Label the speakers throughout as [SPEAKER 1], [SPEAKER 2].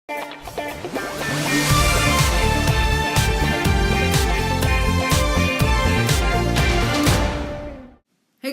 [SPEAKER 1] Hey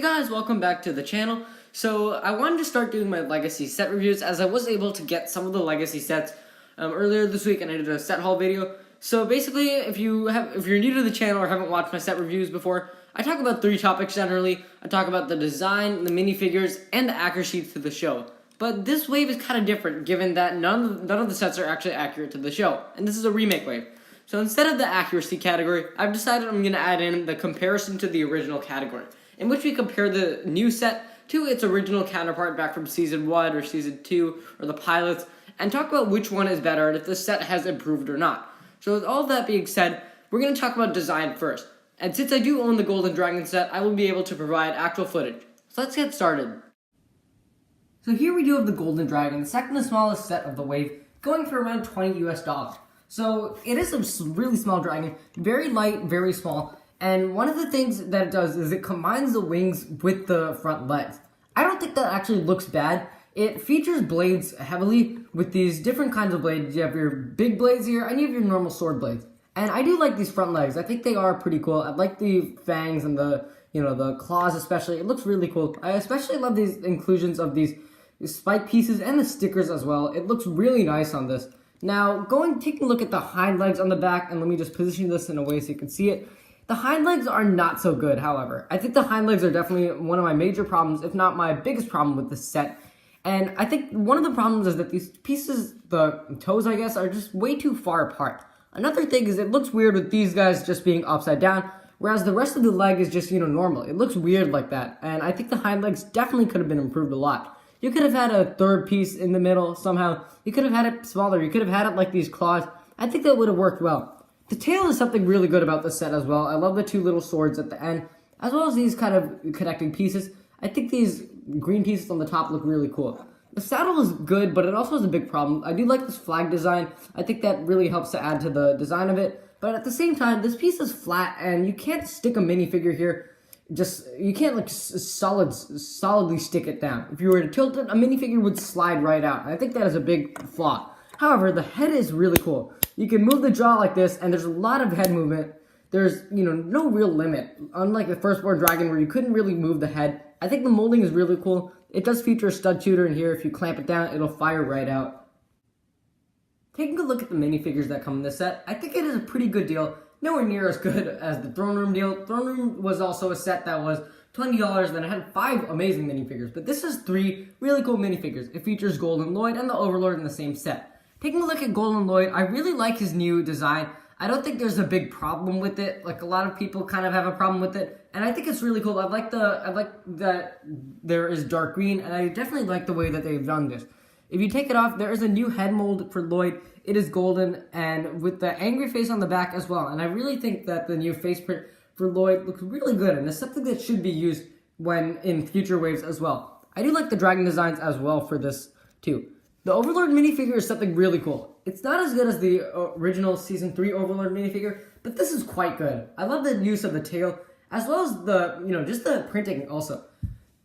[SPEAKER 1] guys, welcome back to the channel. So I wanted to start doing my legacy set reviews as I was able to get some of the legacy sets earlier this week, and I did a set haul video. So basically, if you're new to the channel or haven't watched my set reviews before, I talk about 3 topics generally. I talk about the design, the minifigures, and the accuracy to the show. But this wave is kind of different, given that none of the sets are actually accurate to the show, and this is a remake wave. So instead of the accuracy category, I've decided I'm going to add in the comparison to the original category, in which we compare the new set to its original counterpart back from Season 1 or Season 2 or the pilots, and talk about which one is better and if the set has improved or not. So with all of that being said, we're going to talk about design first. And since I do own the Golden Dragon set, I will be able to provide actual footage. So let's get started. So here we do have the Golden Dragon, the second smallest set of the wave, going for around $20 US. So it is a really small dragon, very light, very small. And one of the things that it does is it combines the wings with the front legs. I don't think that actually looks bad. It features blades heavily with these different kinds of blades. You have your big blades here, and you have your normal sword blades. And I do like these front legs. I think they are pretty cool. I like the fangs and the claws especially. It looks really cool. I especially love these inclusions of these spike pieces and the stickers as well. It looks really nice on this. Now, taking a look at the hind legs on the back, and let me just position this in a way so you can see it. The hind legs are not so good, however. I think the hind legs are definitely one of my major problems, if not my biggest problem with this set. And I think one of the problems is that these pieces, the toes I guess, are just way too far apart. Another thing is it looks weird with these guys just being upside down, whereas the rest of the leg is just, normal. It looks weird like that, and I think the hind legs definitely could have been improved a lot. You could have had a third piece in the middle somehow. You could have had it smaller. You could have had it like these claws. I think that would have worked well. The tail is something really good about this set as well. I love the 2 little swords at the end, as well as these kind of connecting pieces. I think these green pieces on the top look really cool. The saddle is good, but it also has a big problem. I do like this flag design. I think that really helps to add to the design of it. But at the same time, this piece is flat, and you can't stick a minifigure here. You can't solidly stick it down. If you were to tilt it, a minifigure would slide right out. I think that is a big flaw. However, the head is really cool. You can move the jaw like this, and there's a lot of head movement. There's, no real limit. Unlike the Firstborn Dragon, where you couldn't really move the head. I think the molding is really cool. It does feature a stud shooter in here. If you clamp it down, it'll fire right out. Taking a look at the minifigures that come in this set, I think it is a pretty good deal. Nowhere near as good as the Throne Room deal. Throne Room was also a set that was $20, and it had 5 amazing minifigures. But this is 3 really cool minifigures. It features Golden Lloyd and the Overlord in the same set. Taking a look at Golden Lloyd, I really like his new design. I don't think there's a big problem with it. Like, a lot of people kind of have a problem with it, and I think it's really cool. I like that there is dark green, and I definitely like the way that they've done this. If you take it off, there is a new head mold for Lloyd. It is golden, and with the angry face on the back as well. And I really think that the new face print for Lloyd looks really good, and it's something that should be used when in future waves as well. I do like the dragon designs as well for this too. The Overlord minifigure is something really cool. It's not as good as the original Season 3 Overlord minifigure, but this is quite good. I love the use of the tail, as well as the, just the printing also.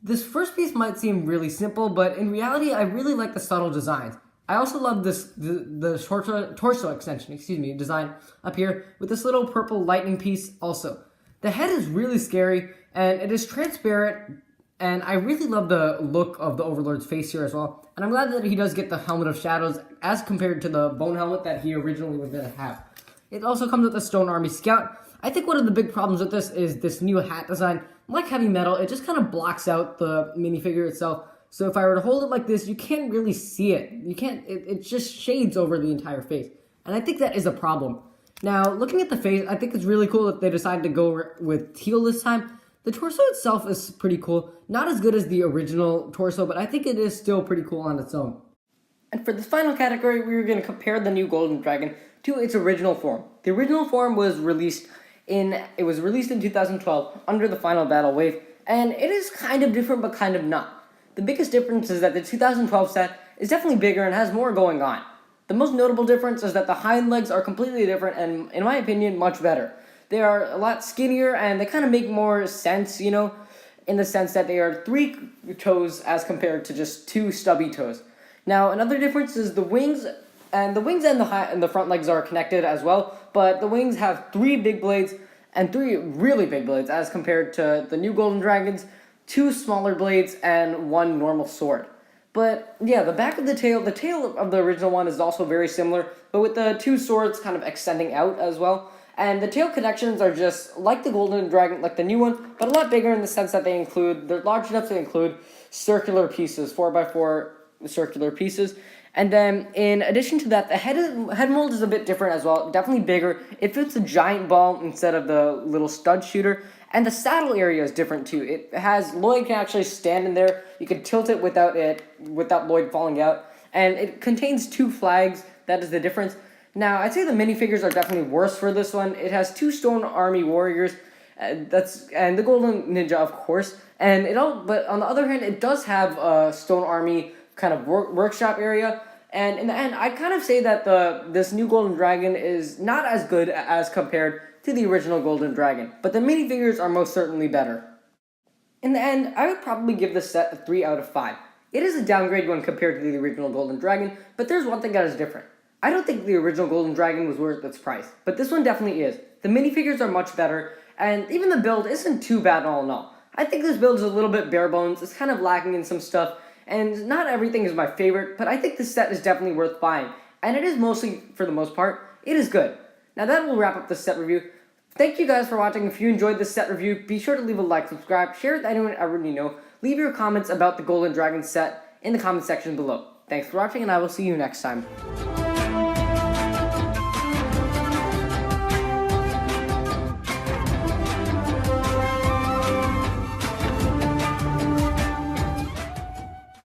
[SPEAKER 1] This first piece might seem really simple, but in reality, I really like the subtle designs. I also love the torso extension, design up here, with this little purple lightning piece also. The head is really scary, and it is transparent, and I really love the look of the Overlord's face here as well. And I'm glad that he does get the Helmet of Shadows as compared to the bone helmet that he originally was going to have. It also comes with a Stone Army Scout. I think one of the big problems with this is this new hat design. Like heavy metal, it just kind of blocks out the minifigure itself. So if I were to hold it like this, you can't really see it. It just shades over the entire face. And I think that is a problem. Now, looking at the face, I think it's really cool that they decided to go with teal this time. The torso itself is pretty cool. Not as good as the original torso, but I think it is still pretty cool on its own. And for this final category, we were going to compare the new Golden Dragon to its original form. The original form was released in 2012 under the Final Battle Wave, and it is kind of different but kind of not. The biggest difference is that the 2012 set is definitely bigger and has more going on. The most notable difference is that the hind legs are completely different and, in my opinion, much better. They are a lot skinnier and they kind of make more sense, in the sense that they are 3 toes as compared to just 2 stubby toes. Now, another difference is the wings And the wings and the front legs are connected as well, but the wings have 3 big blades and 3 really big blades as compared to the new Golden Dragons, 2 smaller blades and 1 normal sword. But yeah, the back of the tail of the original one is also very similar, but with the 2 swords kind of extending out as well. And the tail connections are just like the Golden Dragon, like the new one, but a lot bigger in the sense that they're large enough to include circular pieces, 4x4 circular pieces. And then, in addition to that, the head mold is a bit different as well, definitely bigger. It fits a giant ball instead of the little stud shooter. And the saddle area is different too. It has, Lloyd can actually stand in there. You can tilt it without Lloyd falling out. And it contains 2 flags, that is the difference. Now, I'd say the minifigures are definitely worse for this one. It has 2 stone army warriors, and the golden ninja, of course. But on the other hand, it does have a stone army kind of workshop area. And in the end, I'd kind of say that this new Golden Dragon is not as good as compared to the original Golden Dragon, but the minifigures are most certainly better. In the end, I would probably give this set a 3 out of 5. It is a downgrade when compared to the original Golden Dragon, but there's one thing that is different. I don't think the original Golden Dragon was worth its price, but this one definitely is. The minifigures are much better, and even the build isn't too bad all in all. I think this build is a little bit bare bones, it's kind of lacking in some stuff, and not everything is my favorite, but I think this set is definitely worth buying, and it is mostly, for the most part, it is good. Now that will wrap up this set review. Thank you guys for watching. If you enjoyed this set review, be sure to leave a like, subscribe, share it with anyone I already know. Leave your comments about the Golden Dragon set in the comment section below. Thanks for watching, and I will see you next time.